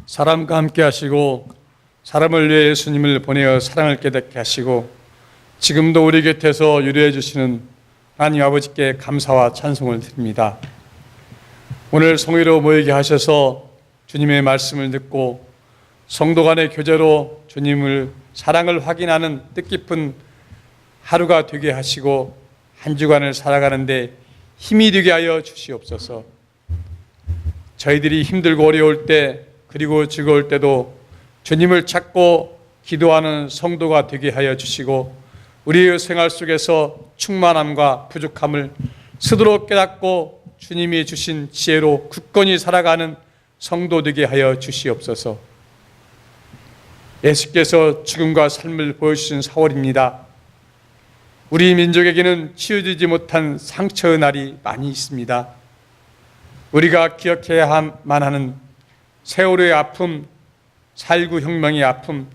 사람과 함께 하시고 사람을 위해 예수님을 보내어 사랑을 깨닫게 하시고 지금도 우리 곁에서 유료해 주시는 하나님 아버지께 감사와 찬송을 드립니다. 오늘 성회로 모이게 하셔서 주님의 말씀을 듣고 성도 간의 교제로 주님을 사랑을 확인하는 뜻깊은 하루가 되게 하시고 한 주간을 살아가는데 힘이 되게 하여 주시옵소서. 저희들이 힘들고 어려울 때 그리고 즐거울 때도 주님을 찾고 기도하는 성도가 되게 하여 주시고 우리의 생활 속에서 충만함과 부족함을 스스로 깨닫고 주님이 주신 지혜로 굳건히 살아가는 성도 되게 하여 주시옵소서. 예수께서 죽음과 삶을 보여주신 4월입니다. 우리 민족에게는 치유되지 못한 상처의 날이 많이 있습니다. 우리가 기억해야만 하는 세월의 아픔, 4.19 혁명의 아픔,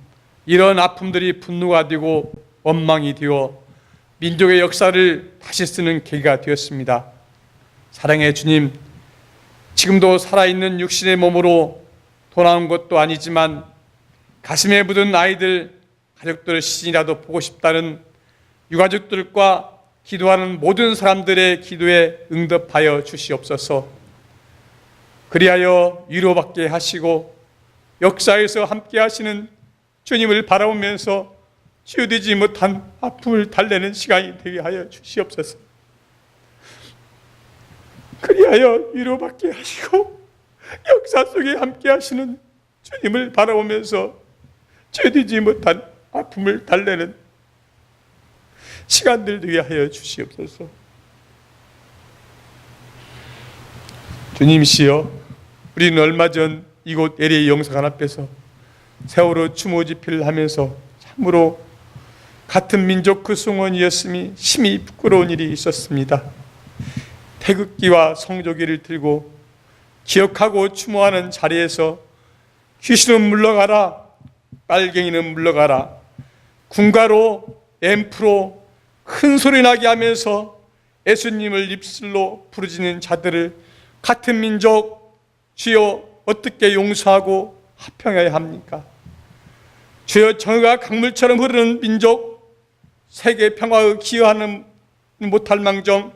이런 아픔들이 분노가 되고 원망이 되어 민족의 역사를 다시 쓰는 계기가 되었습니다. 사랑의 주님, 지금도 살아있는 육신의 몸으로 돌아온 것도 아니지만 가슴에 묻은 아이들, 가족들 시신이라도 보고 싶다는 유가족들과 기도하는 모든 사람들의 기도에 응답하여 주시옵소서. 그리하여 위로받게 하시고 역사에서 함께 하시는 주님을 바라보면서 치유되지 못한 아픔을 달래는 시간이 되게 하여 주시옵소서. 그리하여 위로받게 하시고 역사 속에 함께 하시는 주님을 바라보면서 치유되지 못한 아픔을 달래는 시간들 되게 하여 주시옵소서. 주님이시여, 우리는 얼마 전 이곳 LA 영사관 앞에서 세월호 추모 집회를 하면서 참으로 같은 민족 그 승원이었음이 심히 부끄러운 일이 있었습니다. 태극기와 성조기를 들고 기억하고 추모하는 자리에서 귀신은 물러가라, 빨갱이는 물러가라, 군가로 앰프로 큰 소리 나게 하면서 예수님을 입술로 부르짖는 자들을 같은 민족, 주여 어떻게 용서하고 화평해야 합니까? 주여 정의가 강물처럼 흐르는 민족, 세계 평화에 기여하는 못할 망정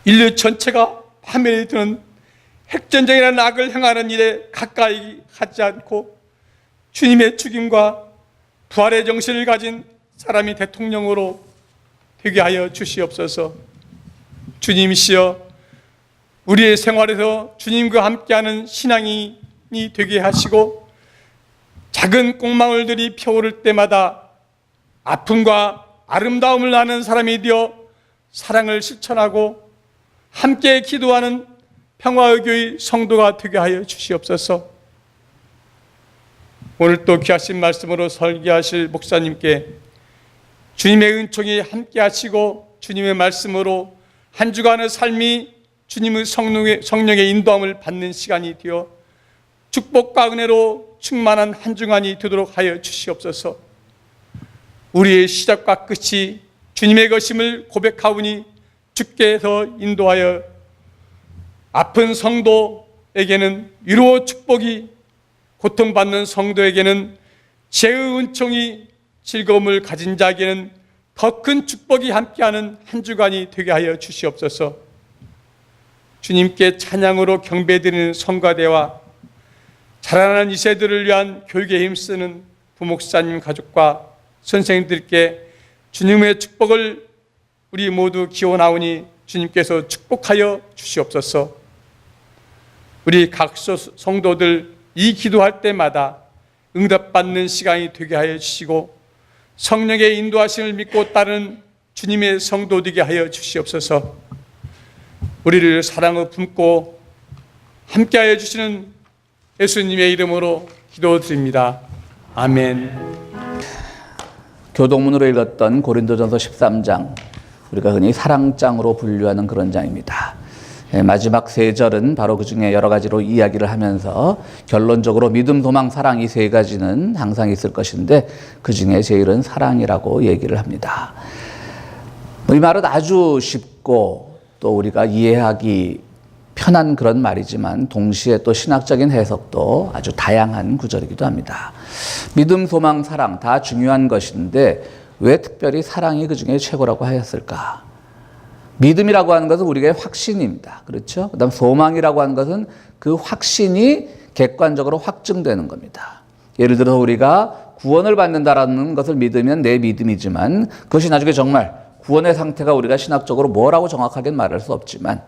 인류 전체가 파멸이 드는 핵전쟁이라는 악을 행하는 일에 가까이 하지 않고 주님의 죽임과 부활의 정신을 가진 사람이 대통령으로 되게 하여 주시옵소서. 주님이시여, 우리의 생활에서 주님과 함께하는 신앙이 되게 하시고 작은 꽃망울들이 펴오를 때마다 아픔과 아름다움을 나는 사람이 되어 사랑을 실천하고 함께 기도하는 평화의 교회 성도가 되게 하여 주시옵소서. 오늘 또 귀하신 말씀으로 설교하실 목사님께 주님의 은총이 함께 하시고 주님의 말씀으로 한 주간의 삶이 주님의 성령의 인도함을 받는 시간이 되어 축복과 은혜로 충만한 한 주간이 되도록 하여 주시옵소서. 우리의 시작과 끝이 주님의 것임을 고백하오니 주께서 인도하여 아픈 성도에게는 위로 축복이, 고통받는 성도에게는 죄의 은총이, 즐거움을 가진 자에게는 더 큰 축복이 함께하는 한 주간이 되게 하여 주시옵소서. 주님께 찬양으로 경배드리는 성가대와 자라나는 2세들을 위한 교육에 힘쓰는 부목사님 가족과 선생님들께 주님의 축복을 우리 모두 기원하오니 주님께서 축복하여 주시옵소서. 우리 각 성도들 이 기도할 때마다 응답받는 시간이 되게 하여 주시고 성령의 인도하심을 믿고 따르는 주님의 성도 되게 하여 주시옵소서. 우리를 사랑을 품고 함께하여 주시는 예수님의 이름으로 기도드립니다. 아멘. 교동문으로 읽었던 고린도전서 13장, 우리가 흔히 사랑장으로 분류하는 그런 장입니다. 마지막 세 절은 바로 그 중에 여러 가지로 이야기를 하면서 결론적으로 믿음, 소망, 사랑 이 세 가지는 항상 있을 것인데 그 중에 제일은 사랑이라고 얘기를 합니다. 이 말은 아주 쉽고 또 우리가 이해하기 편한 그런 말이지만 동시에 또 신학적인 해석도 아주 다양한 구절이기도 합니다. 믿음, 소망, 사랑 다 중요한 것인데 왜 특별히 사랑이 그 중에 최고라고 하였을까? 믿음이라고 하는 것은 우리의 확신입니다. 그렇죠? 그다음 소망이라고 하는 것은 그 확신이 객관적으로 확증되는 겁니다. 예를 들어서 우리가 구원을 받는다라는 것을 믿으면 내 믿음이지만 그것이 나중에 정말 구원의 상태가 우리가 신학적으로 뭐라고 정확하게 말할 수 없지만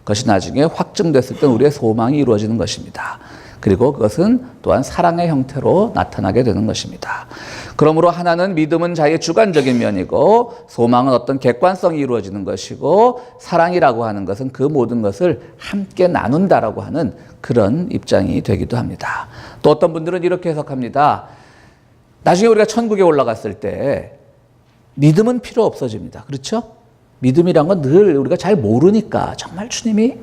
그것이 나중에 확증됐을 때 우리의 소망이 이루어지는 것입니다. 그리고 그것은 또한 사랑의 형태로 나타나게 되는 것입니다. 그러므로 하나는 믿음은 자기의 주관적인 면이고 소망은 어떤 객관성이 이루어지는 것이고 사랑이라고 하는 것은 그 모든 것을 함께 나눈다라고 하는 그런 입장이 되기도 합니다. 또 어떤 분들은 이렇게 해석합니다. 나중에 우리가 천국에 올라갔을 때 믿음은 필요 없어집니다. 그렇죠? 믿음이란 건 늘 우리가 잘 모르니까 정말 주님이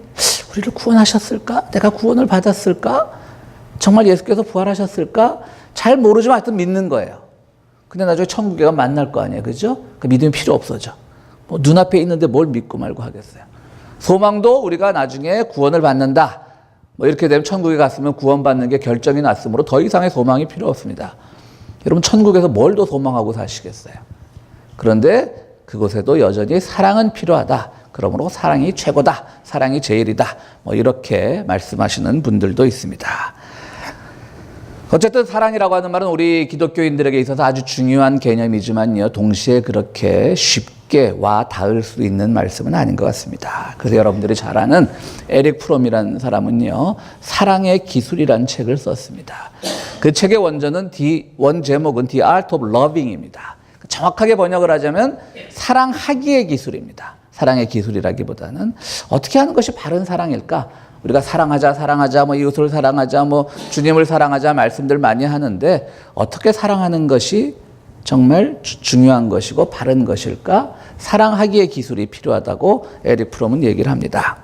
우리를 구원하셨을까? 내가 구원을 받았을까? 정말 예수께서 부활하셨을까? 잘 모르지만 하여튼 믿는 거예요. 근데 나중에 천국에 가면 만날 거 아니에요. 그죠? 그 믿음이 필요 없어져. 뭐 눈앞에 있는데 뭘 믿고 말고 하겠어요. 소망도 우리가 나중에 구원을 받는다. 뭐 이렇게 되면 천국에 갔으면 구원받는 게 결정이 났으므로 더 이상의 소망이 필요 없습니다. 여러분 천국에서 뭘 더 소망하고 사시겠어요? 그런데 그곳에도 여전히 사랑은 필요하다. 그러므로 사랑이 최고다. 사랑이 제일이다. 뭐 이렇게 말씀하시는 분들도 있습니다. 어쨌든 사랑이라고 하는 말은 우리 기독교인들에게 있어서 아주 중요한 개념이지만요. 동시에 그렇게 쉽게 와 닿을 수 있는 말씀은 아닌 것 같습니다. 그래서 여러분들이 잘 아는 에릭 프롬이라는 사람은요. 사랑의 기술이라는 책을 썼습니다. 그 책의 원 제목은 The Art of Loving입니다. 정확하게 번역을 하자면 사랑하기의 기술입니다. 사랑의 기술이라기보다는 어떻게 하는 것이 바른 사랑일까? 우리가 사랑하자, 뭐 이웃을 사랑하자, 뭐 주님을 사랑하자 말씀들 많이 하는데 어떻게 사랑하는 것이 정말 중요한 것이고 바른 것일까? 사랑하기의 기술이 필요하다고 에릭 프롬은 얘기를 합니다.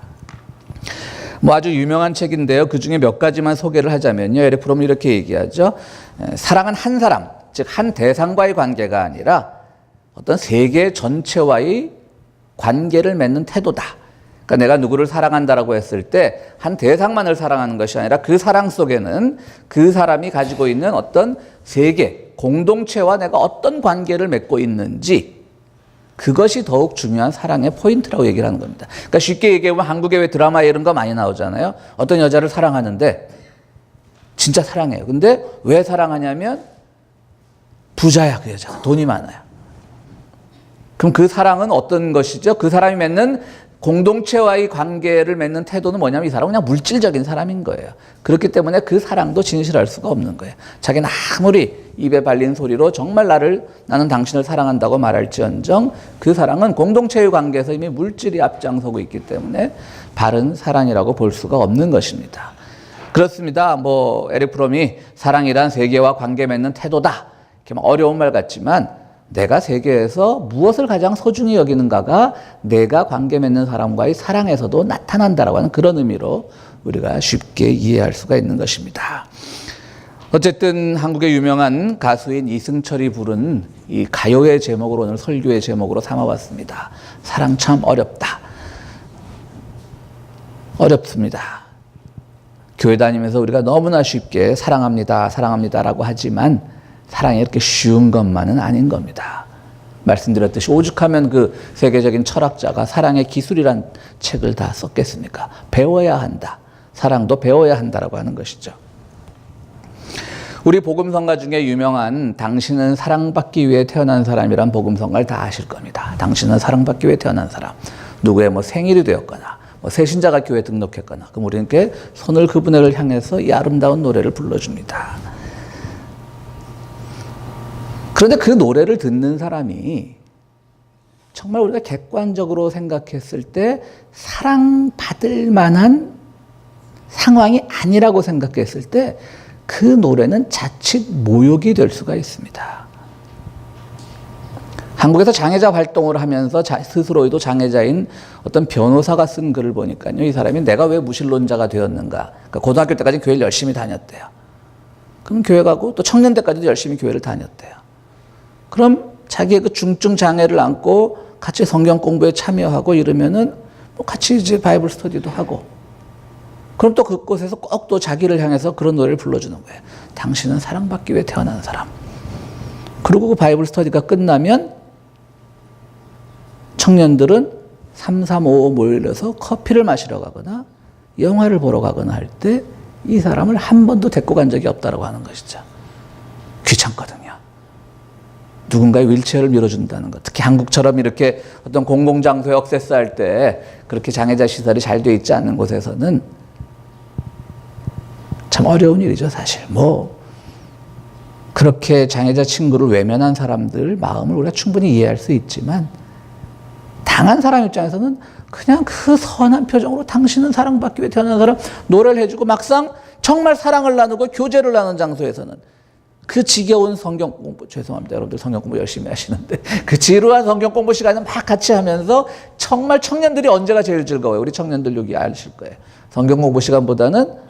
뭐 아주 유명한 책인데요. 그 중에 몇 가지만 소개를 하자면요. 에릭 프롬은 이렇게 얘기하죠. 사랑은 한 사람, 즉 한 대상과의 관계가 아니라 어떤 세계 전체와의 관계를 맺는 태도다. 그러니까 내가 누구를 사랑한다라고 했을 때 한 대상만을 사랑하는 것이 아니라 그 사랑 속에는 그 사람이 가지고 있는 어떤 세계, 공동체와 내가 어떤 관계를 맺고 있는지 그것이 더욱 중요한 사랑의 포인트라고 얘기를 하는 겁니다. 그러니까 쉽게 얘기하면 한국에 왜 드라마 이런 거 많이 나오잖아요. 어떤 여자를 사랑하는데 진짜 사랑해요. 근데 왜 사랑하냐면 부자야, 그 여자가. 돈이 많아요. 그럼 그 사랑은 어떤 것이죠? 그 사람이 맺는 공동체와의 관계를 맺는 태도는 뭐냐면 이 사람은 그냥 물질적인 사람인 거예요. 그렇기 때문에 그 사랑도 진실할 수가 없는 거예요. 자기는 아무리 입에 발린 소리로 정말 나는 당신을 사랑한다고 말할지언정 그 사랑은 공동체의 관계에서 이미 물질이 앞장서고 있기 때문에 바른 사랑이라고 볼 수가 없는 것입니다. 그렇습니다. 뭐 에릭 프롬이 사랑이란 세계와 관계 맺는 태도다. 이렇게 어려운 말 같지만 내가 세계에서 무엇을 가장 소중히 여기는가가 내가 관계 맺는 사람과의 사랑에서도 나타난다라고 하는 그런 의미로 우리가 쉽게 이해할 수가 있는 것입니다. 어쨌든 한국의 유명한 가수인 이승철이 부른 이 가요의 제목으로 오늘 설교의 제목으로 삼아봤습니다. 사랑 참 어렵다. 어렵습니다. 교회 다니면서 우리가 너무나 쉽게 사랑합니다라고 하지만 사랑이 이렇게 쉬운 것만은 아닌 겁니다. 말씀드렸듯이 오죽하면 그 세계적인 철학자가 사랑의 기술이란 책을 다 썼겠습니까? 배워야 한다. 사랑도 배워야 한다라고 하는 것이죠. 우리 복음성가 중에 유명한 당신은 사랑받기 위해 태어난 사람이란 복음성가를 다 아실 겁니다. 당신은 사랑받기 위해 태어난 사람. 누구의 뭐 생일이 되었거나 뭐 새신자가 교회에 등록했거나 그럼 우리는 이렇게 손을 그분을 향해서 이 아름다운 노래를 불러줍니다. 그런데 그 노래를 듣는 사람이 정말 우리가 객관적으로 생각했을 때 사랑받을 만한 상황이 아니라고 생각했을 때 그 노래는 자칫 모욕이 될 수가 있습니다. 한국에서 장애자 활동을 하면서 스스로도 장애자인 어떤 변호사가 쓴 글을 보니까요. 이 사람이 내가 왜 무신론자가 되었는가. 그러니까 고등학교 때까지 교회를 열심히 다녔대요. 그럼 교회 가고 또 청년 때까지도 열심히 교회를 다녔대요. 그럼 자기의 그 중증 장애를 안고 같이 성경 공부에 참여하고 이러면은 뭐 같이 이제 바이블 스터디도 하고 그럼 또 그곳에서 꼭 또 자기를 향해서 그런 노래를 불러주는 거예요. 당신은 사랑받기 위해 태어난 사람. 그리고 그 바이블 스터디가 끝나면 청년들은 3, 3, 5 모여서 커피를 마시러 가거나 영화를 보러 가거나 할 때 이 사람을 한 번도 데리고 간 적이 없다고 하는 것이죠. 귀찮거든요. 누군가의 윌체어를 밀어준다는 것. 특히 한국처럼 이렇게 어떤 공공장소에 억세스할 때 그렇게 장애자 시설이 잘 돼 있지 않는 곳에서는 참 어려운 일이죠, 사실. 그렇게 장애자 친구를 외면한 사람들 마음을 우리가 충분히 이해할 수 있지만 당한 사람 입장에서는 그냥 그 선한 표정으로 당신은 사랑받기 위해 태어난 사람 노래를 해주고 막상 정말 사랑을 나누고 교제를 나누는 장소에서는 그 지겨운 성경 공부, 죄송합니다. 여러분들 성경 공부 열심히 하시는데 그 지루한 성경 공부 시간을 막 같이 하면서 정말 청년들이 언제가 제일 즐거워요? 우리 청년들 여기 아실 거예요. 성경 공부 시간보다는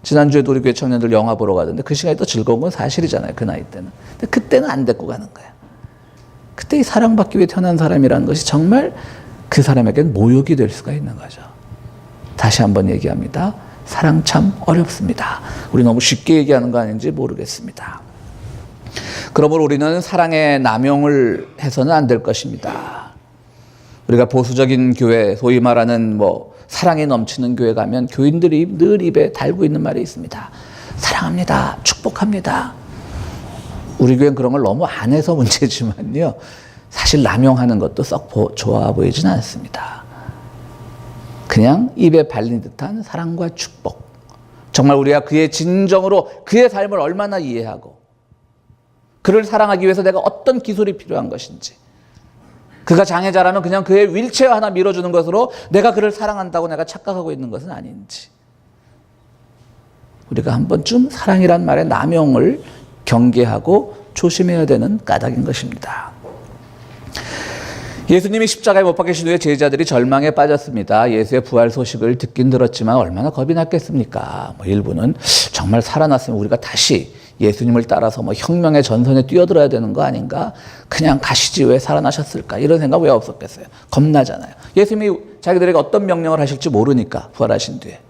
지난주에도 우리 교회 청년들 영화 보러 가던데 그 시간이 더 즐거운 건 사실이잖아요. 그 나이 때는. 근데 그때는 안 데리고 가는 거예요. 그때 이 사랑받기 위해 태어난 사람이라는 것이 정말 그 사람에게는 모욕이 될 수가 있는 거죠. 다시 한번 얘기합니다. 사랑 참 어렵습니다. 우리 너무 쉽게 얘기하는 거 아닌지 모르겠습니다. 그러므로 우리는 사랑의 남용을 해서는 안 될 것입니다. 우리가 보수적인 교회, 소위 말하는 사랑이 넘치는 교회 가면 교인들이 늘 입에 달고 있는 말이 있습니다. 사랑합니다. 축복합니다. 우리 교회는 그런 걸 너무 안 해서 문제지만요. 사실 남용하는 것도 썩 좋아 보이진 않습니다. 그냥 입에 발린 듯한 사랑과 축복. 정말 우리가 그의 진정으로 그의 삶을 얼마나 이해하고 그를 사랑하기 위해서 내가 어떤 기술이 필요한 것인지, 그가 장애자라면 그냥 그의 윌체어 하나 밀어주는 것으로 내가 그를 사랑한다고 내가 착각하고 있는 것은 아닌지, 우리가 한 번쯤 사랑이란 말의 남용을 경계하고 조심해야 되는 까닭인 것입니다. 예수님이 십자가에 못 박히신 후에 제자들이 절망에 빠졌습니다. 예수의 부활 소식을 듣긴 들었지만 얼마나 겁이 났겠습니까? 일부는 정말 살아났으면 우리가 다시 예수님을 따라서 혁명의 전선에 뛰어들어야 되는 거 아닌가? 그냥 가시지 왜 살아나셨을까? 이런 생각 왜 없었겠어요? 겁나잖아요. 예수님이 자기들에게 어떤 명령을 하실지 모르니까 부활하신 뒤에.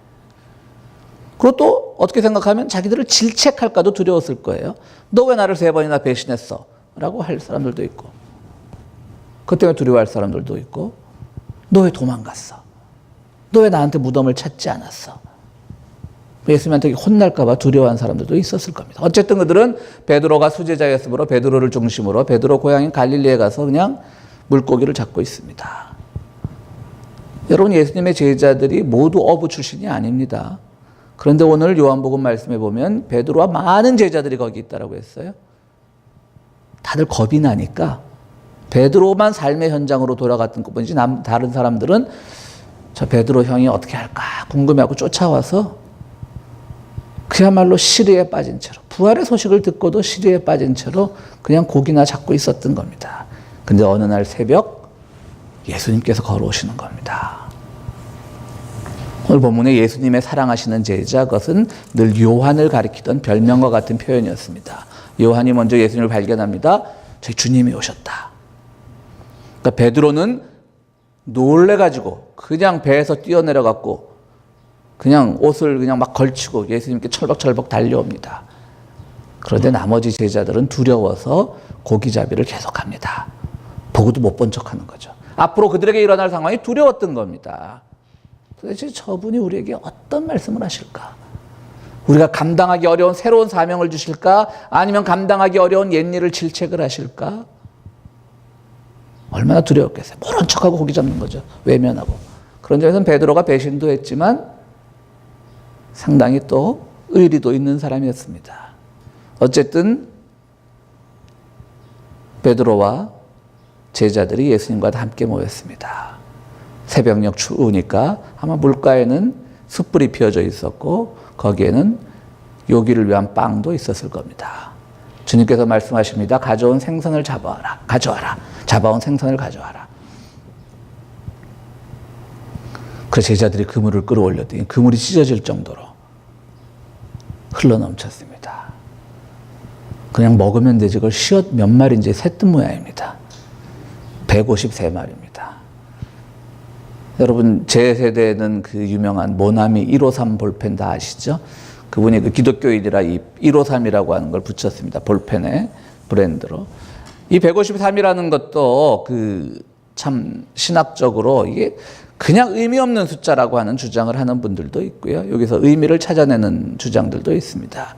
그리고 또 어떻게 생각하면 자기들을 질책할까도 두려웠을 거예요. 너 왜 나를 3번이나 배신했어? 라고 할 사람들도 있고, 그것 때문에 두려워할 사람들도 있고, 너 왜 도망갔어? 너 왜 나한테 무덤을 찾지 않았어? 예수님한테 혼날까 봐 두려워한 사람들도 있었을 겁니다. 어쨌든 그들은 베드로가 수제자였으므로 베드로를 중심으로 베드로 고향인 갈릴리에 가서 그냥 물고기를 잡고 있습니다. 여러분, 예수님의 제자들이 모두 어부 출신이 아닙니다. 그런데 오늘 요한복음 말씀에 보면 베드로와 많은 제자들이 거기 있다고 했어요. 다들 겁이 나니까 베드로만 삶의 현장으로 돌아갔던 것뿐이지 다른 사람들은 저 베드로 형이 어떻게 할까 궁금해하고 쫓아와서 그야말로 시리에 빠진 채로, 부활의 소식을 듣고도 시리에 빠진 채로 그냥 고기나 잡고 있었던 겁니다. 근데 어느 날 새벽 예수님께서 걸어오시는 겁니다. 오늘 본문에 예수님의 사랑하시는 제자, 그것은 늘 요한을 가리키던 별명과 같은 표현이었습니다. 요한이 먼저 예수님을 발견합니다. 저희 주님이 오셨다. 그러니까 베드로는 놀래가지고 그냥 배에서 뛰어내려갔고 그냥 옷을 그냥 막 걸치고 예수님께 철벅철벅 달려옵니다. 그런데 나머지 제자들은 두려워서 고기잡이를 계속합니다. 보고도 못 본 척하는 거죠. 앞으로 그들에게 일어날 상황이 두려웠던 겁니다. 도대체 저분이 우리에게 어떤 말씀을 하실까? 우리가 감당하기 어려운 새로운 사명을 주실까? 아니면 감당하기 어려운 옛일을 질책을 하실까? 얼마나 두려웠겠어요. 모른 척하고 고기 잡는 거죠. 외면하고. 그런 점에서는 베드로가 배신도 했지만 상당히 또 의리도 있는 사람이었습니다. 어쨌든 베드로와 제자들이 예수님과 함께 모였습니다. 새벽녘 추우니까 아마 물가에는 숯불이 피워져 있었고 거기에는 요기를 위한 빵도 있었을 겁니다. 주님께서 말씀하십니다. 가져온 생선을 가져와라. 잡아온 생선을 가져와라. 그 제자들이 그물을 끌어올렸더니 그물이 찢어질 정도로 흘러넘쳤습니다. 그냥 먹으면 되지 그걸 몇 마리인지 셌던 모양입니다. 153마리입니다. 여러분 제 세대는 그 유명한 모나미 153 볼펜 다 아시죠? 그분이 그 기독교인이라 이 153이라고 하는 걸 붙였습니다. 볼펜의 브랜드로. 이 153이라는 것도 그 참 신학적으로 이게 그냥 의미 없는 숫자라고 하는 주장을 하는 분들도 있고요. 여기서 의미를 찾아내는 주장들도 있습니다.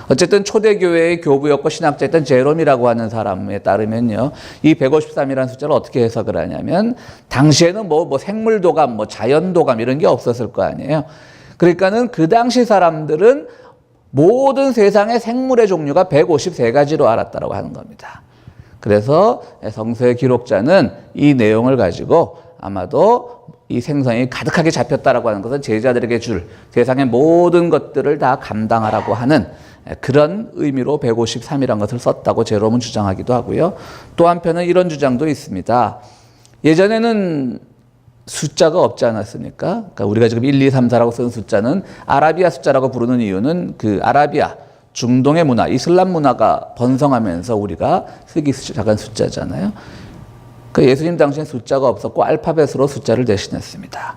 어쨌든 초대교회의 교부였고 신학자였던 제롬이라고 하는 사람에 따르면요. 이 153이라는 숫자를 어떻게 해석을 하냐면 당시에는 뭐 생물도감, 뭐 자연도감 이런 게 없었을 거 아니에요. 그러니까는 그 당시 사람들은 모든 세상의 생물의 종류가 153가지로 알았다고 하는 겁니다. 그래서 성서의 기록자는 이 내용을 가지고 아마도 이 생선이 가득하게 잡혔다라고 하는 것은 제자들에게 줄 세상의 모든 것들을 다 감당하라고 하는 그런 의미로 153이라는 것을 썼다고 제롬은 주장하기도 하고요. 또 한편은 이런 주장도 있습니다. 예전에는 숫자가 없지 않았습니까? 그러니까 우리가 지금 1, 2, 3, 4라고 쓰는 숫자는 아라비아 숫자라고 부르는 이유는 그 아라비아 중동의 문화, 이슬람 문화가 번성하면서 우리가 쓰기 시작한 숫자잖아요. 그 예수님 당시엔 숫자가 없었고 알파벳으로 숫자를 대신했습니다.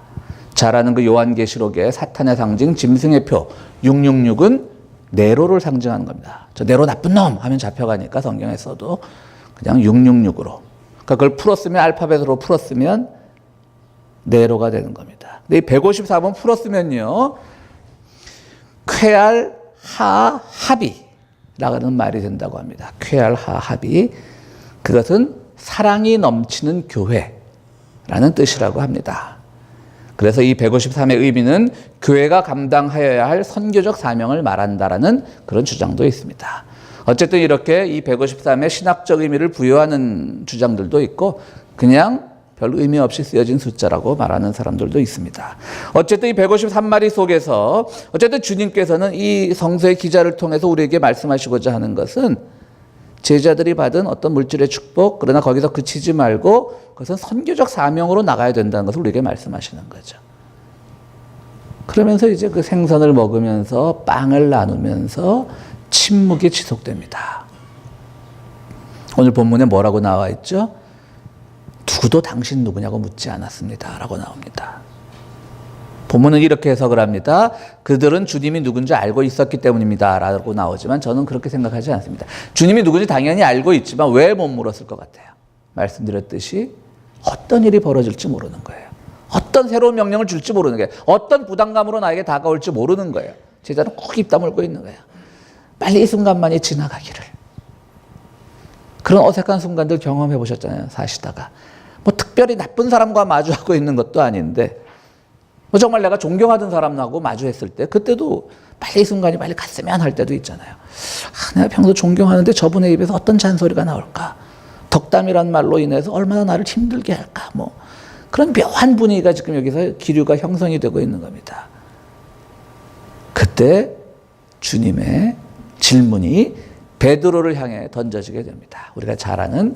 잘 아는 그 요한계시록의 사탄의 상징 짐승의 표 666은 네로를 상징하는 겁니다. 저 네로 나쁜 놈 하면 잡혀가니까 성경에서도 그냥 666으로. 그러니까 그걸 풀었으면 알파벳으로 풀었으면 네로가 되는 겁니다. 근데 이 153은 풀었으면요. 쾌알 하 합이라는 말이 된다고 합니다. 쾌알 하 합이. 그것은 사랑이 넘치는 교회라는 뜻이라고 합니다. 그래서 이 153의 의미는 교회가 감당하여야 할 선교적 사명을 말한다라는 그런 주장도 있습니다. 어쨌든 이렇게 이 153의 신학적 의미를 부여하는 주장들도 있고 그냥 별 의미 없이 쓰여진 숫자라고 말하는 사람들도 있습니다. 어쨌든 이 153마리 속에서 어쨌든 주님께서는 이 성서의 기자를 통해서 우리에게 말씀하시고자 하는 것은 제자들이 받은 어떤 물질의 축복, 그러나 거기서 그치지 말고 그것은 선교적 사명으로 나가야 된다는 것을 우리에게 말씀하시는 거죠. 그러면서 이제 그 생선을 먹으면서 빵을 나누면서 침묵이 지속됩니다. 오늘 본문에 뭐라고 나와 있죠? 누구도 당신 누구냐고 묻지 않았습니다. 라고 나옵니다. 본문은 이렇게 해석을 합니다. 그들은 주님이 누군지 알고 있었기 때문입니다. 라고 나오지만 저는 그렇게 생각하지 않습니다. 주님이 누군지 당연히 알고 있지만 왜 못 물었을 것 같아요? 말씀드렸듯이 어떤 일이 벌어질지 모르는 거예요. 어떤 새로운 명령을 줄지 모르는 거예요. 어떤 부담감으로 나에게 다가올지 모르는 거예요. 제자는 꼭 입 다물고 있는 거예요. 빨리 이 순간만이 지나가기를. 그런 어색한 순간들 경험해 보셨잖아요. 사시다가. 뭐 특별히 나쁜 사람과 마주하고 있는 것도 아닌데 뭐 정말 내가 존경하던 사람하고 마주했을 때 그때도 빨리 이 순간이 빨리 갔으면 할 때도 있잖아요. 내가 평소 존경하는데 저분의 입에서 어떤 잔소리가 나올까? 덕담이란 말로 인해서 얼마나 나를 힘들게 할까? 뭐 그런 묘한 분위기가 지금 여기서 기류가 형성이 되고 있는 겁니다. 그때 주님의 질문이 베드로를 향해 던져지게 됩니다. 우리가 잘 아는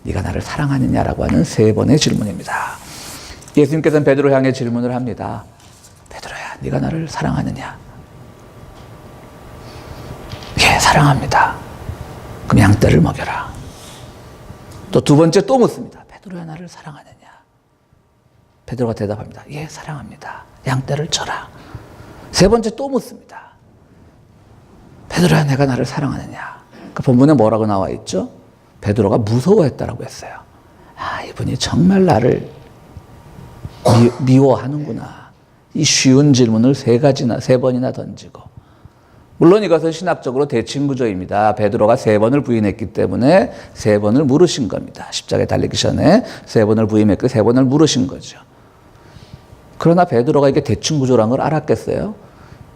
네가 나를 사랑하느냐라고 하는 3번의 질문입니다. 예수님께서는 베드로 향해 질문을 합니다. 베드로야, 네가 나를 사랑하느냐? 예, 사랑합니다. 그럼 양떼를 먹여라. 또 2번째 또 묻습니다. 베드로야, 나를 사랑하느냐? 베드로가 대답합니다. 예, 사랑합니다. 양떼를 쳐라. 3번째 또 묻습니다. 베드로야, 내가 나를 사랑하느냐? 그 본문에 뭐라고 나와 있죠? 베드로가 무서워했다라고 했어요. 아, 이분이 정말 나를 미워하는구나. 이 쉬운 질문을 3번이나 던지고. 물론 이것은 신학적으로 대칭구조입니다. 베드로가 3번을 부인했기 때문에 3번을 물으신 겁니다. 십자가에 달리기 전에 3번을 부인했고 3번을 물으신 거죠. 그러나 베드로가 이게 대칭구조라는 걸 알았겠어요?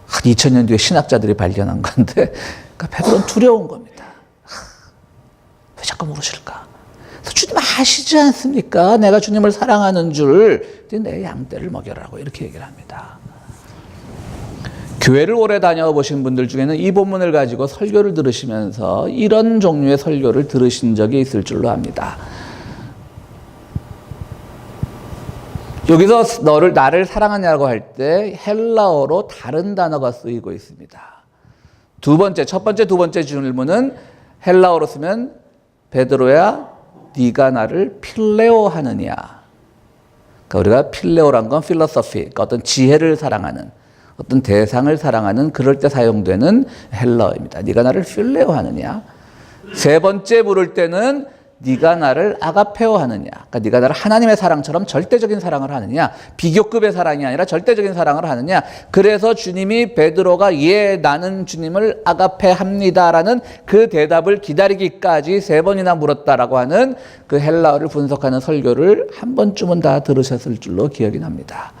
한 2000년 뒤에 신학자들이 발견한 건데 그러니까 베드로는 두려운 겁니다. 왜 자꾸 물으실까? 주님 아시지 않습니까? 내가 주님을 사랑하는 줄. 내 양떼를 먹여라고 이렇게 얘기를 합니다. 교회를 오래 다녀보신 분들 중에는 이 본문을 가지고 설교를 들으시면서 이런 종류의 설교를 들으신 적이 있을 줄로 압니다. 여기서 나를 사랑하냐고 할 때 헬라어로 다른 단어가 쓰이고 있습니다. 첫 번째, 2번째 질문은 헬라어로 쓰면 베드로야, 네가 나를 필레오 하느냐? 그러니까 우리가 필레오란 건 필로소피, 그러니까 어떤 지혜를 사랑하는, 어떤 대상을 사랑하는 그럴 때 사용되는 헬라어입니다. 네가 나를 필레오 하느냐. 세 번째 물을 때는 네가 나를 아가페오 하느냐. 그러니까 네가 나를 하나님의 사랑처럼 절대적인 사랑을 하느냐. 비교급의 사랑이 아니라 절대적인 사랑을 하느냐. 그래서 주님이 베드로가 예, 나는 주님을 아가페합니다라는 그 대답을 기다리기까지 세 번이나 물었다라고 하는 그 헬라어를 분석하는 설교를 한 번쯤은 다 들으셨을 줄로 기억이 납니다.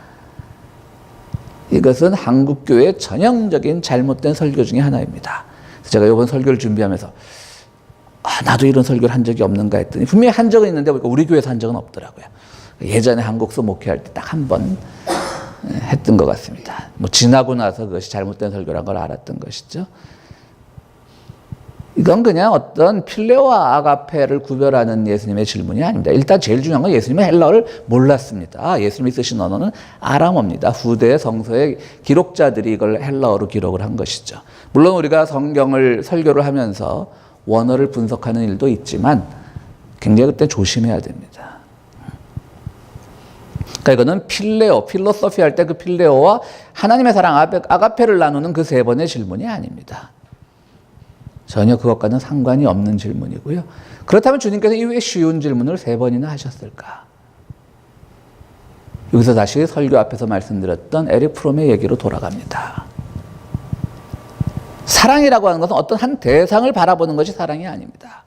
이것은 한국교회의 전형적인 잘못된 설교 중에 하나입니다. 제가 이번 설교를 준비하면서 나도 이런 설교를 한 적이 없는가 했더니 분명히 한 적은 있는데 우리 교회에서 한 적은 없더라고요. 예전에 한국서 목회할 때 딱 한 번 했던 것 같습니다. 뭐 지나고 나서 그것이 잘못된 설교란 걸 알았던 것이죠. 이건 그냥 어떤 필레오와 아가페를 구별하는 예수님의 질문이 아닙니다. 일단 제일 중요한 건 예수님은 헬라어를 몰랐습니다. 예수님이 쓰신 언어는 아람어입니다. 후대 성서의 기록자들이 이걸 헬라어로 기록을 한 것이죠. 물론 우리가 성경을 설교를 하면서 원어를 분석하는 일도 있지만 굉장히 그때 조심해야 됩니다. 그러니까 이거는 필레오, 필로소피 할 때 그 필레오와 하나님의 사랑 아가페를 나누는 그 세 번의 질문이 아닙니다. 전혀 그것과는 상관이 없는 질문이고요. 그렇다면 주님께서 이 왜 쉬운 질문을 세 번이나 하셨을까? 여기서 다시 설교 앞에서 말씀드렸던 에릭 프롬의 얘기로 돌아갑니다. 사랑이라고 하는 것은 어떤 한 대상을 바라보는 것이 사랑이 아닙니다.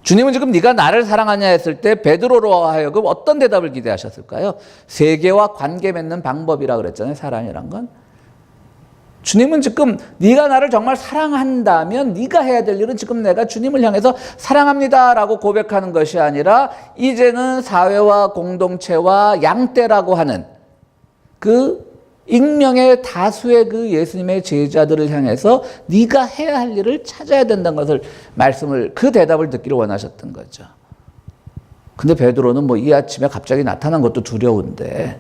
주님은 지금 네가 나를 사랑하냐 했을 때 베드로로 하여금 어떤 대답을 기대하셨을까요? 세계와 관계 맺는 방법이라고 그랬잖아요. 사랑이란 건. 주님은 지금 네가 나를 정말 사랑한다면 네가 해야 될 일은 지금 내가 주님을 향해서 사랑합니다라고 고백하는 것이 아니라 이제는 사회와 공동체와 양떼라고 하는 그 익명의 다수의 그 예수님의 제자들을 향해서 네가 해야 할 일을 찾아야 된다는 것을 그 대답을 듣기를 원하셨던 거죠. 근데 베드로는 뭐 이 아침에 갑자기 나타난 것도 두려운데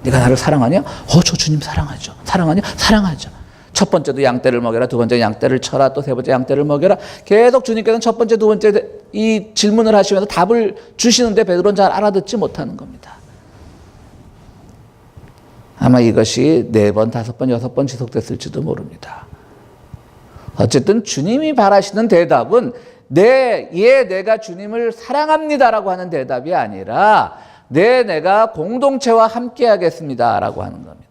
네가 나를 사랑하냐? 저 주님 사랑하죠. 사랑하냐? 사랑하죠. 첫 번째도 양떼를 먹여라. 두 번째 양떼를 쳐라. 또 세 번째 양떼를 먹여라. 계속 주님께서는 첫 번째, 두 번째 이 질문을 하시면서 답을 주시는데 베드로는 잘 알아듣지 못하는 겁니다. 아마 이것이 4번, 5번, 6번 지속됐을지도 모릅니다. 어쨌든 주님이 바라시는 대답은 내가 주님을 사랑합니다라고 하는 대답이 아니라 내가 공동체와 함께 하겠습니다라고 하는 겁니다.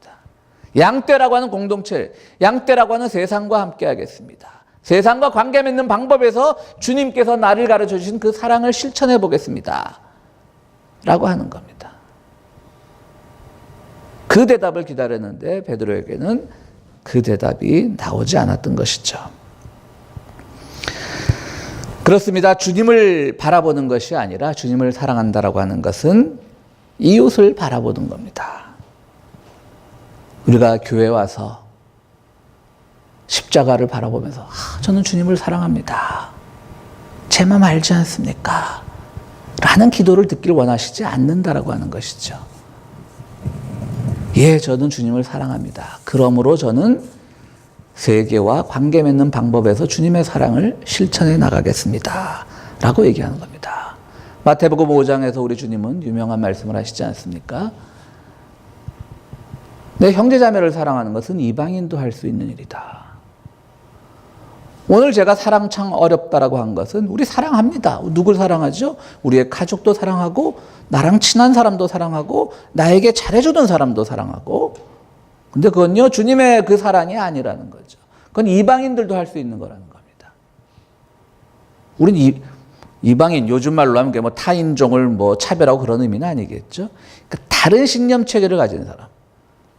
양떼라고 하는 공동체, 양떼라고 하는 세상과 함께 하겠습니다. 세상과 관계 맺는 방법에서 주님께서 나를 가르쳐 주신 그 사랑을 실천해 보겠습니다. 라고 하는 겁니다. 그 대답을 기다렸는데 베드로에게는 그 대답이 나오지 않았던 것이죠. 그렇습니다. 주님을 바라보는 것이 아니라 주님을 사랑한다라고 하는 것은 이웃을 바라보는 겁니다. 우리가 교회에 와서 십자가를 바라보면서 저는 주님을 사랑합니다. 제 마음 알지 않습니까? 라는 기도를 듣기를 원하시지 않는다라고 하는 것이죠. 예, 저는 주님을 사랑합니다. 그러므로 저는 세계와 관계 맺는 방법에서 주님의 사랑을 실천해 나가겠습니다. 라고 얘기하는 겁니다. 마태복음 5장에서 우리 주님은 유명한 말씀을 하시지 않습니까? 내 형제자매를 사랑하는 것은 이방인도 할 수 있는 일이다. 오늘 제가 사랑 참 어렵다라고 한 것은 우리 사랑합니다. 누굴 사랑하죠? 우리의 가족도 사랑하고 나랑 친한 사람도 사랑하고 나에게 잘해주던 사람도 사랑하고 근데 그건요 주님의 그 사랑이 아니라는 거죠. 그건 이방인들도 할 수 있는 거라는 겁니다. 우린 이방인 요즘 말로 하면 뭐 타인종을 뭐 차별하고 그런 의미는 아니겠죠. 그러니까 다른 신념 체계를 가진 사람,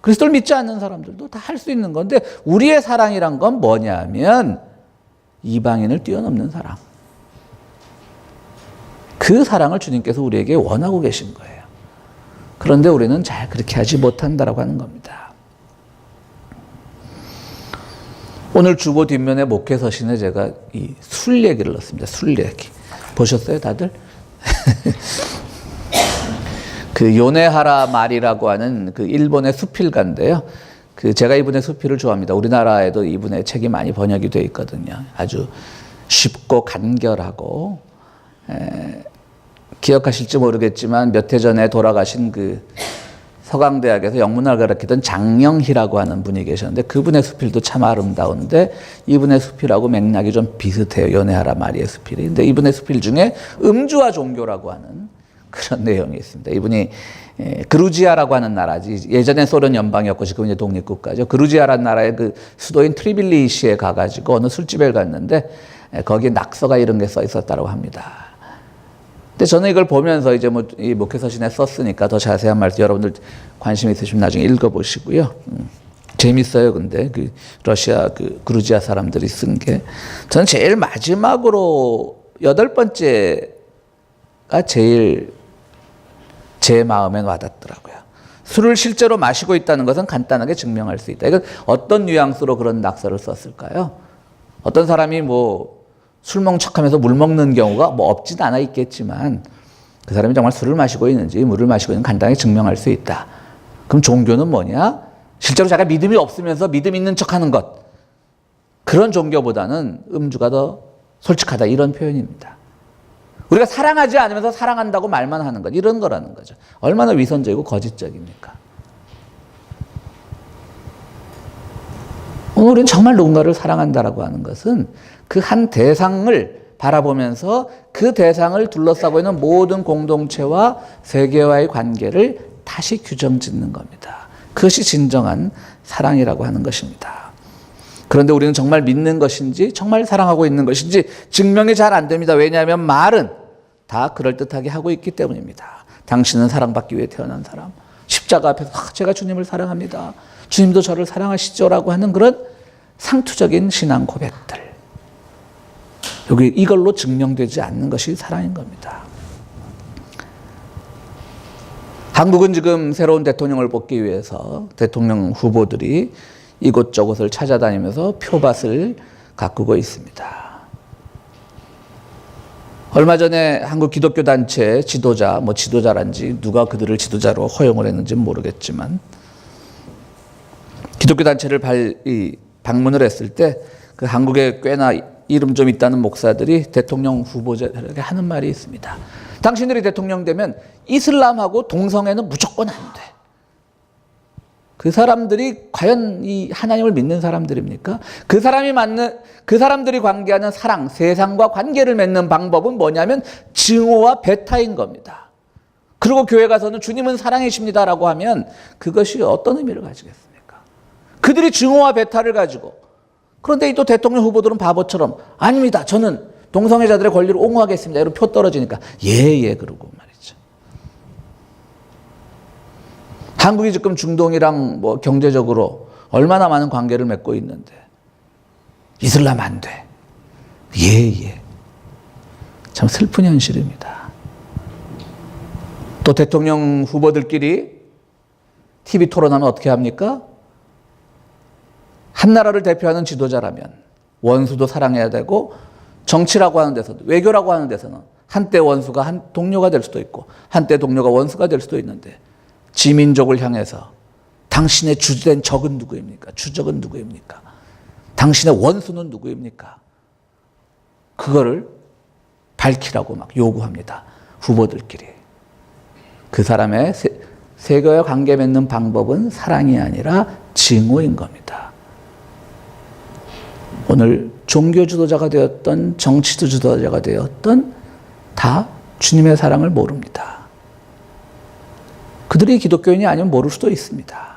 그리스도를 믿지 않는 사람들도 다 할 수 있는 건데 우리의 사랑이란 건 뭐냐면 이방인을 뛰어넘는 사랑. 그 사랑을 주님께서 우리에게 원하고 계신 거예요. 그런데 우리는 잘 그렇게 하지 못한다라고 하는 겁니다. 오늘 주보 뒷면에 목회 서신에 제가 이 술 얘기를 넣었습니다. 술 얘기. 보셨어요, 다들? 그 요네하라 말이라고 하는 그 일본의 수필가인데요. 제가 이분의 수필을 좋아합니다. 우리나라에도 이분의 책이 많이 번역이 되어 있거든요. 아주 쉽고 간결하고 기억하실지 모르겠지만 몇 해 전에 돌아가신 그 서강대학에서 영문학을 가르치던 장영희라고 하는 분이 계셨는데 그분의 수필도 참 아름다운데 이분의 수필하고 맥락이 좀 비슷해요. 연애하라 마리의 수필이. 근데 이분의 수필 중에 음주와 종교라고 하는 그런 내용이 있습니다. 이분이 그루지아라고 하는 나라지. 예전에 소련 연방이었고 지금 이제 독립국가죠. 그루지아라는 나라의 그 수도인 트리빌리시에 가가지고 어느 술집에 갔는데 거기에 낙서가 이런 게 써 있었다고 합니다. 근데 저는 이걸 보면서 이제 뭐 이 목회서신에 썼으니까 더 자세한 말씀 여러분들 관심 있으시면 나중에 읽어보시고요. 재밌어요. 근데 그 러시아 그 그루지아 사람들이 쓴 게 저는 제일 마지막으로 8번째가 제일 제 마음에 와닿더라고요. 술을 실제로 마시고 있다는 것은 간단하게 증명할 수 있다. 이건 어떤 뉘앙스로 그런 낙서를 썼을까요? 어떤 사람이 뭐 술 먹는 척하면서 물 먹는 경우가 뭐 없진 않아 있겠지만 그 사람이 정말 술을 마시고 있는지 물을 마시고 있는지 간단하게 증명할 수 있다. 그럼 종교는 뭐냐? 실제로 자기가 믿음이 없으면서 믿음 있는 척하는 것. 그런 종교보다는 음주가 더 솔직하다 이런 표현입니다. 우리가 사랑하지 않으면서 사랑한다고 말만 하는 것 이런 거라는 거죠. 얼마나 위선적이고 거짓적입니까? 오늘 우리는 정말 누군가를 사랑한다라고 하는 것은 그 한 대상을 바라보면서 그 대상을 둘러싸고 있는 모든 공동체와 세계와의 관계를 다시 규정 짓는 겁니다. 그것이 진정한 사랑이라고 하는 것입니다. 그런데 우리는 정말 믿는 것인지 정말 사랑하고 있는 것인지 증명이 잘 안 됩니다. 왜냐하면 말은 다 그럴듯하게 하고 있기 때문입니다. 당신은 사랑받기 위해 태어난 사람. 십자가 앞에서 제가 주님을 사랑합니다. 주님도 저를 사랑하시죠 라고 하는 그런 상투적인 신앙 고백들. 여기 이걸로 증명되지 않는 것이 사랑인 겁니다. 한국은 지금 새로운 대통령을 뽑기 위해서 대통령 후보들이 이곳저곳을 찾아다니면서 표밭을 가꾸고 있습니다. 얼마 전에 한국 기독교 단체 지도자, 뭐 지도자란지 누가 그들을 지도자로 허용을 했는지는 모르겠지만 기독교 단체를 방문을 했을 때 그 한국에 꽤나 이름 좀 있다는 목사들이 대통령 후보자들에게 하는 말이 있습니다. 당신들이 대통령 되면 이슬람하고 동성애는 무조건 안 돼. 그 사람들이 과연 이 하나님을 믿는 사람들입니까? 그 사람들이 관계하는 사랑, 세상과 관계를 맺는 방법은 뭐냐면 증오와 배타인 겁니다. 그리고 교회 가서는 주님은 사랑이십니다라고 하면 그것이 어떤 의미를 가지겠습니까? 그들이 증오와 배타를 가지고 그런데 또 대통령 후보들은 바보처럼 아닙니다. 저는 동성애자들의 권리를 옹호하겠습니다. 이런 표 떨어지니까 예 그러고 말이죠. 한국이 지금 중동이랑 뭐 경제적으로 얼마나 많은 관계를 맺고 있는데 이슬람 안 돼. 예. 참 슬픈 현실입니다. 또 대통령 후보들끼리 TV 토론하면 어떻게 합니까? 한 나라를 대표하는 지도자라면 원수도 사랑해야 되고 정치라고 하는 데서도 외교라고 하는 데서는 한때 원수가 동료가 될 수도 있고 한때 동료가 원수가 될 수도 있는데 지민족을 향해서 당신의 주된 적은 누구입니까? 주적은 누구입니까? 당신의 원수는 누구입니까? 그거를 밝히라고 막 요구합니다. 후보들끼리. 그 사람의 세계와 관계 맺는 방법은 사랑이 아니라 증오인 겁니다. 오늘 종교 지도자가 되었던 정치 지도자가 되었던 다 주님의 사랑을 모릅니다. 그들이 기독교인이 아니면 모를 수도 있습니다.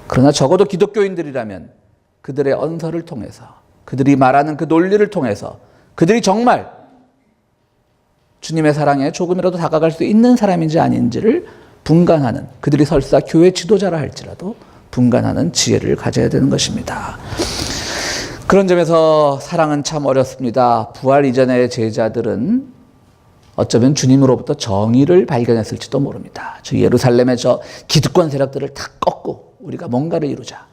그러나 적어도 기독교인들이라면 그들의 언서를 통해서 그들이 말하는 그 논리를 통해서 그들이 정말 주님의 사랑에 조금이라도 다가갈 수 있는 사람인지 아닌지를 분간하는 그들이 설사 교회 지도자라 할지라도 분간하는 지혜를 가져야 되는 것입니다. 그런 점에서 사랑은 참 어렵습니다. 부활 이전의 제자들은 어쩌면 주님으로부터 정의를 발견했을지도 모릅니다. 저 예루살렘의 저 기득권 세력들을 다 꺾고 우리가 뭔가를 이루자.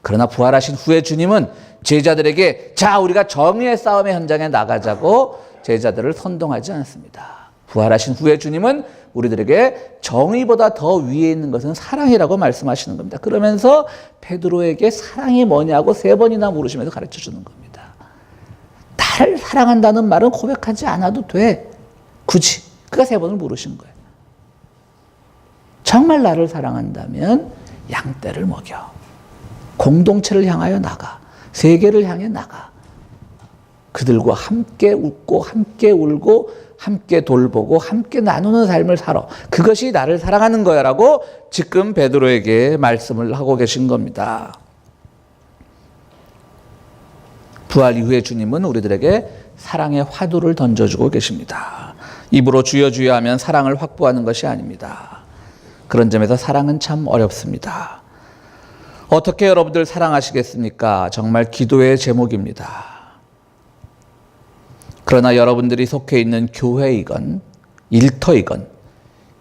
그러나 부활하신 후에 주님은 제자들에게 자 우리가 정의의 싸움의 현장에 나가자고 제자들을 선동하지 않습니다. 부활하신 후에 주님은 우리들에게 정의보다 더 위에 있는 것은 사랑이라고 말씀하시는 겁니다. 그러면서 베드로에게 사랑이 뭐냐고 3번이나 물으시면서 가르쳐 주는 겁니다. 나를 사랑한다는 말은 고백하지 않아도 돼. 굳이. 그가 3번을 물으신 거예요. 정말 나를 사랑한다면 양떼를 먹여. 공동체를 향하여 나가. 세계를 향해 나가. 그들과 함께 웃고 함께 울고 함께 돌보고 함께 나누는 삶을 살아. 그것이 나를 사랑하는 거야 라고 지금 베드로에게 말씀을 하고 계신 겁니다. 부활 이후에 주님은 우리들에게 사랑의 화두를 던져주고 계십니다. 입으로 주여 주여 하면 사랑을 확보하는 것이 아닙니다. 그런 점에서 사랑은 참 어렵습니다. 어떻게 여러분들 사랑하시겠습니까? 정말 기도의 제목입니다. 그러나 여러분들이 속해 있는 교회이건 일터이건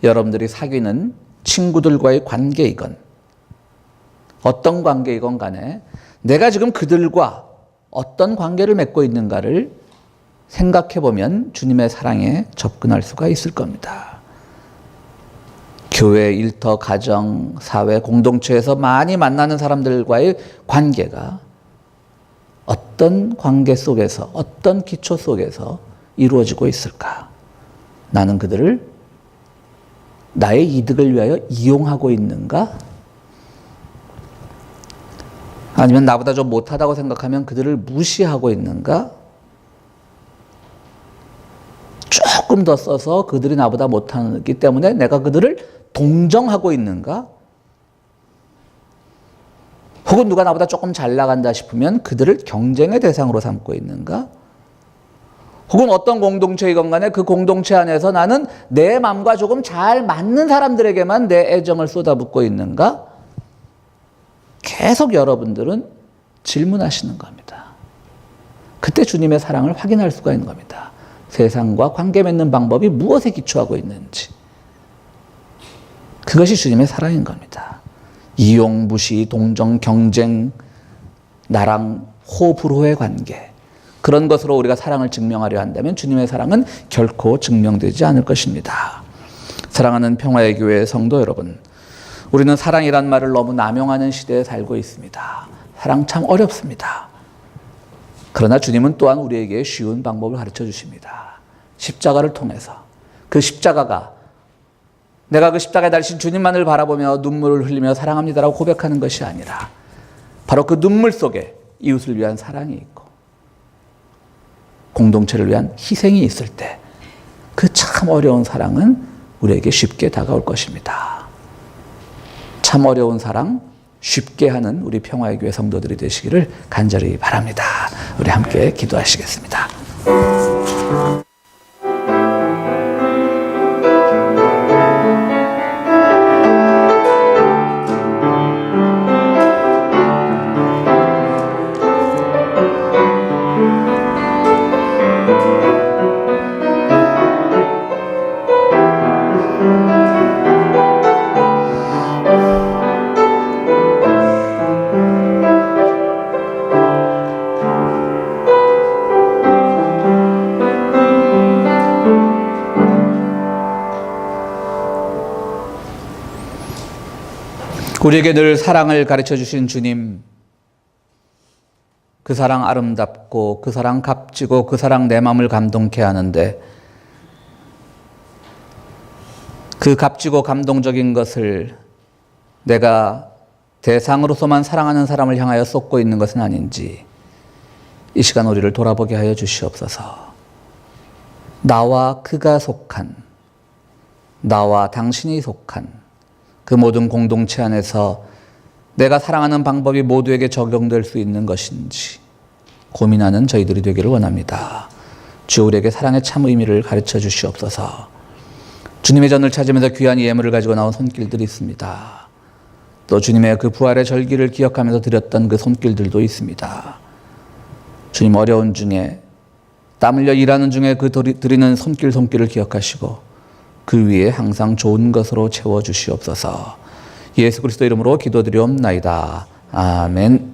여러분들이 사귀는 친구들과의 관계이건 어떤 관계이건 간에 내가 지금 그들과 어떤 관계를 맺고 있는가를 생각해 보면 주님의 사랑에 접근할 수가 있을 겁니다. 교회, 일터, 가정, 사회, 공동체에서 많이 만나는 사람들과의 관계가 어떤 관계 속에서, 어떤 기초 속에서 이루어지고 있을까? 나는 그들을 나의 이득을 위하여 이용하고 있는가? 아니면 나보다 좀 못하다고 생각하면 그들을 무시하고 있는가? 조금 더 써서 그들이 나보다 못하기 때문에 내가 그들을 동정하고 있는가? 혹은 누가 나보다 조금 잘 나간다 싶으면 그들을 경쟁의 대상으로 삼고 있는가? 혹은 어떤 공동체이건 간에 그 공동체 안에서 나는 내 마음과 조금 잘 맞는 사람들에게만 내 애정을 쏟아붓고 있는가? 계속 여러분들은 질문하시는 겁니다. 그때 주님의 사랑을 확인할 수가 있는 겁니다. 세상과 관계 맺는 방법이 무엇에 기초하고 있는지. 그것이 주님의 사랑인 겁니다. 이용, 무시, 동정, 경쟁, 나랑 호불호의 관계. 그런 것으로 우리가 사랑을 증명하려 한다면 주님의 사랑은 결코 증명되지 않을 것입니다. 사랑하는 평화의 교회 성도 여러분, 우리는 사랑이란 말을 너무 남용하는 시대에 살고 있습니다. 사랑 참 어렵습니다. 그러나 주님은 또한 우리에게 쉬운 방법을 가르쳐 주십니다. 십자가를 통해서 그 십자가가 내가 그 십자가에 달리신 주님만을 바라보며 눈물을 흘리며 사랑합니다라고 고백하는 것이 아니라 바로 그 눈물 속에 이웃을 위한 사랑이 있고 공동체를 위한 희생이 있을 때 그 참 어려운 사랑은 우리에게 쉽게 다가올 것입니다. 참 어려운 사랑 쉽게 하는 우리 평화의 교회 성도들이 되시기를 간절히 바랍니다. 우리 함께 기도하시겠습니다. 우리에게 늘 사랑을 가르쳐 주신 주님, 그 사랑 아름답고 그 사랑 값지고 그 사랑 내 마음을 감동케 하는데 그 값지고 감동적인 것을 내가 대상으로서만 사랑하는 사람을 향하여 쏟고 있는 것은 아닌지 이 시간 우리를 돌아보게 하여 주시옵소서. 나와 그가 속한, 나와 당신이 속한 그 모든 공동체 안에서 내가 사랑하는 방법이 모두에게 적용될 수 있는 것인지 고민하는 저희들이 되기를 원합니다. 주 우리에게 사랑의 참 의미를 가르쳐 주시옵소서. 주님의 전을 찾으면서 귀한 예물을 가지고 나온 손길들이 있습니다. 또 주님의 그 부활의 절기를 기억하면서 드렸던 그 손길들도 있습니다. 주님 어려운 중에 땀 흘려 일하는 중에 그 드리는 손길을 기억하시고 그 위에 항상 좋은 것으로 채워주시옵소서. 예수 그리스도 이름으로 기도드리옵나이다. 아멘.